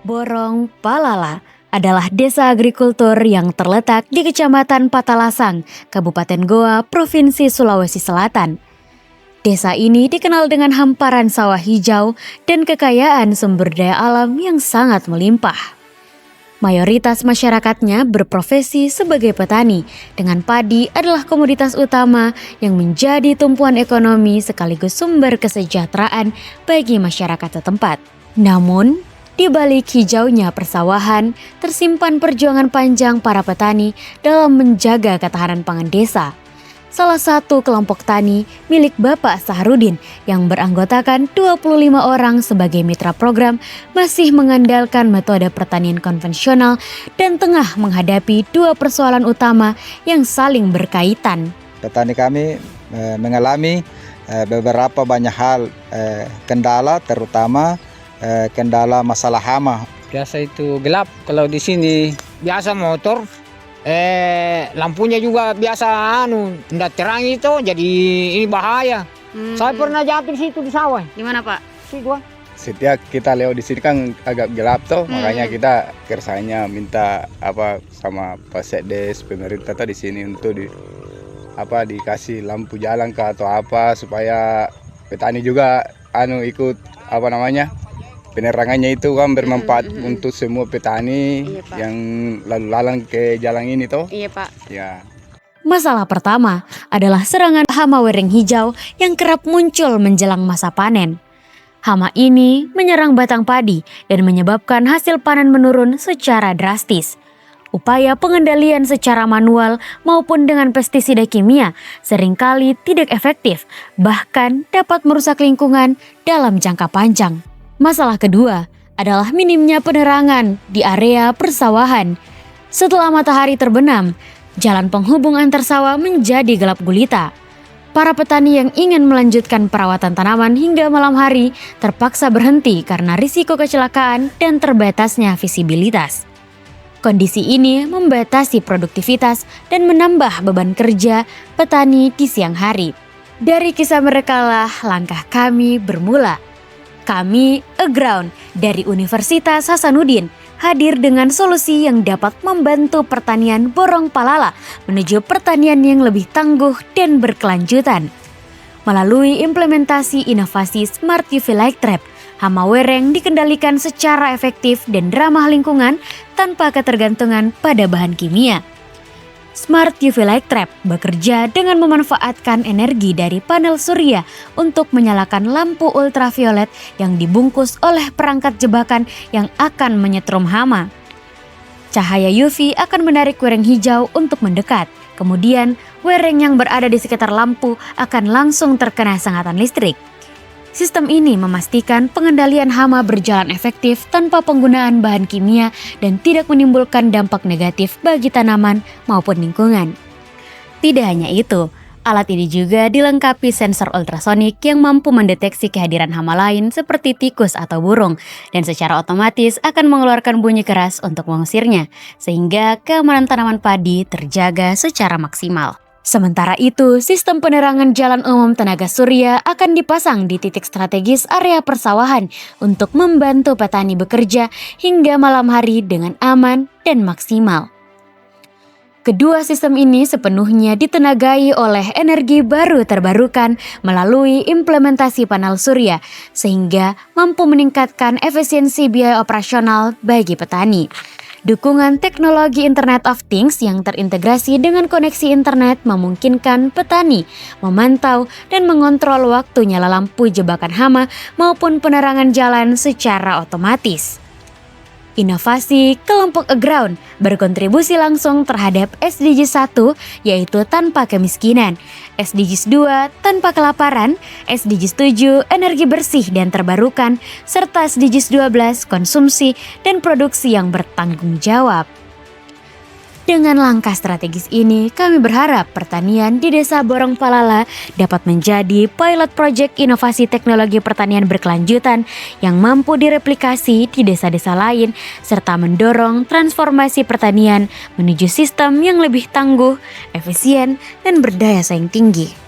Borong Palala adalah desa agrikultur yang terletak di Kecamatan Patalasang, Kabupaten Goa, Provinsi Sulawesi Selatan. Desa ini dikenal dengan hamparan sawah hijau dan kekayaan sumber daya alam yang sangat melimpah. Mayoritas masyarakatnya berprofesi sebagai petani, dengan padi adalah komoditas utama yang menjadi tumpuan ekonomi sekaligus sumber kesejahteraan bagi masyarakat setempat. Namun, di balik hijaunya persawahan, tersimpan perjuangan panjang para petani dalam menjaga ketahanan pangan desa. Salah satu kelompok tani milik Bapak Saharudin yang beranggotakan 25 orang sebagai mitra program masih mengandalkan metode pertanian konvensional dan tengah menghadapi dua persoalan utama yang saling berkaitan. Petani kami mengalami beberapa banyak hal kendala, terutama kendala masalah hama. Biasa itu gelap kalau di sini, biasa motor, lampunya juga biasa enggak terang itu, jadi ini bahaya. Saya pernah jatuh di situ di sawah. Di mana, Pak? Situ. Setiap kita lewat di sini kan agak gelap tuh, makanya kita kersanya minta sama Pak Sekdes pemerintah di sini untuk dikasih lampu jalan atau supaya petani juga ikut penerangannya itu kan bermanfaat untuk semua petani. Iya, yang lalu lalang ke jalan ini toh. Iya, Pak. Ya. Masalah pertama adalah serangan hama wereng hijau yang kerap muncul menjelang masa panen. Hama ini menyerang batang padi dan menyebabkan hasil panen menurun secara drastis. Upaya pengendalian secara manual maupun dengan pestisida kimia seringkali tidak efektif, bahkan dapat merusak lingkungan dalam jangka panjang. Masalah kedua adalah minimnya penerangan di area persawahan. Setelah matahari terbenam, jalan penghubung antar sawah menjadi gelap gulita. Para petani yang ingin melanjutkan perawatan tanaman hingga malam hari terpaksa berhenti karena risiko kecelakaan dan terbatasnya visibilitas. Kondisi ini membatasi produktivitas dan menambah beban kerja petani di siang hari. Dari kisah merekalah langkah kami bermula. Kami, Aground, dari Universitas Hasanuddin, hadir dengan solusi yang dapat membantu pertanian Borong Palala menuju pertanian yang lebih tangguh dan berkelanjutan. Melalui implementasi inovasi Smart UV Light Trap, hama wereng dikendalikan secara efektif dan ramah lingkungan tanpa ketergantungan pada bahan kimia. Smart UV Light Trap bekerja dengan memanfaatkan energi dari panel surya untuk menyalakan lampu ultraviolet yang dibungkus oleh perangkat jebakan yang akan menyetrum hama. Cahaya UV akan menarik wereng hijau untuk mendekat. Kemudian, wereng yang berada di sekitar lampu akan langsung terkena sengatan listrik. Sistem ini memastikan pengendalian hama berjalan efektif tanpa penggunaan bahan kimia dan tidak menimbulkan dampak negatif bagi tanaman maupun lingkungan. Tidak hanya itu, alat ini juga dilengkapi sensor ultrasonik yang mampu mendeteksi kehadiran hama lain seperti tikus atau burung dan secara otomatis akan mengeluarkan bunyi keras untuk mengusirnya, sehingga keamanan tanaman padi terjaga secara maksimal. Sementara itu, sistem penerangan jalan umum tenaga surya akan dipasang di titik strategis area persawahan untuk membantu petani bekerja hingga malam hari dengan aman dan maksimal. Kedua sistem ini sepenuhnya ditenagai oleh energi baru terbarukan melalui implementasi panel surya, sehingga mampu meningkatkan efisiensi biaya operasional bagi petani. Dukungan teknologi Internet of Things yang terintegrasi dengan koneksi internet memungkinkan petani memantau dan mengontrol waktu nyala lampu jebakan hama maupun penerangan jalan secara otomatis. Inovasi kelompok Aground berkontribusi langsung terhadap SDGs 1 yaitu tanpa kemiskinan, SDGs 2 tanpa kelaparan, SDGs 7 energi bersih dan terbarukan, serta SDGs 12 konsumsi dan produksi yang bertanggung jawab. Dengan langkah strategis ini, kami berharap pertanian di Desa Borong Palala dapat menjadi pilot project inovasi teknologi pertanian berkelanjutan yang mampu direplikasi di desa-desa lain, serta mendorong transformasi pertanian menuju sistem yang lebih tangguh, efisien, dan berdaya saing tinggi.